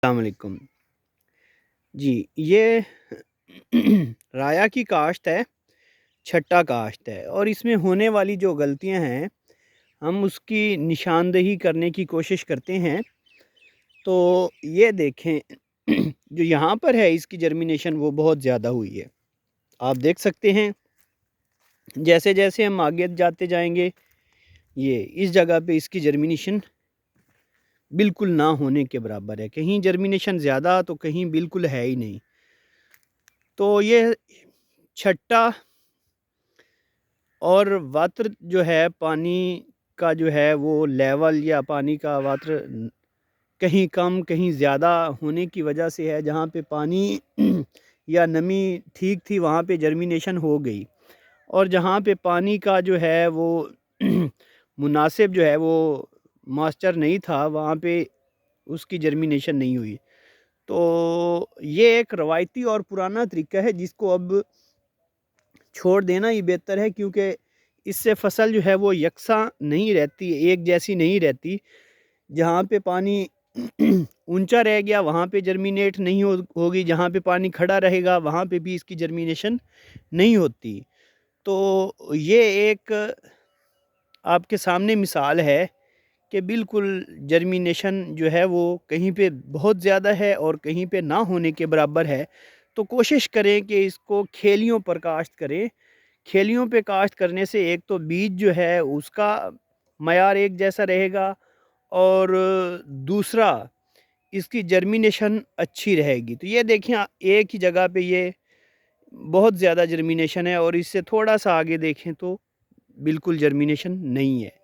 अस्सलाम वालेकुम। जी, ये राया की काश्त है, छट्टा काश्त है और इसमें होने वाली जो गलतियां हैं, हम उसकी निशानदेही करने की कोशिश करते हैं। तो ये देखें जो यहाँ पर है इसकी जर्मिनेशन वो बहुत ज़्यादा हुई है। आप देख सकते हैं जैसे जैसे हम आगे जाते जाएंगे, ये इस जगह पे इसकी जर्मिनेशन बिल्कुल ना होने के बराबर है। कहीं जर्मिनेशन ज़्यादा तो कहीं बिल्कुल है ही नहीं। तो ये छट्टा और वाटर जो है, पानी का जो है वो लेवल या पानी का वाटर कहीं कम कहीं ज़्यादा होने की वजह से है। जहाँ पे पानी या नमी ठीक थी वहाँ पे जर्मिनेशन हो गई, और जहाँ पे पानी का जो है वो मुनासिब जो है वो मॉइस्चर नहीं था, वहाँ पे उसकी जर्मिनेशन नहीं हुई। तो ये एक रवायती और पुराना तरीका है जिसको अब छोड़ देना ही बेहतर है, क्योंकि इससे फसल जो है वो यकसा नहीं रहती, एक जैसी नहीं रहती। जहाँ पे पानी ऊंचा रह गया वहाँ पे जर्मिनेट नहीं होगी, जहाँ पे पानी खड़ा रहेगा वहाँ पे भी इसकी जर्मिनेशन नहीं होती। तो ये एक आपके सामने मिसाल है कि बिल्कुल जर्मिनेशन जो है वो कहीं पे बहुत ज़्यादा है और कहीं पे ना होने के बराबर है। तो कोशिश करें कि इसको खेलियों पर काश्त करें। खेलियों पे काश्त करने से एक तो बीज जो है उसका मयार एक जैसा रहेगा, और दूसरा इसकी जर्मिनेशन अच्छी रहेगी। तो ये देखें, एक ही जगह पे ये बहुत ज़्यादा जर्मिनेशन है और इससे थोड़ा सा आगे देखें तो बिल्कुल जर्मिनेशन नहीं है।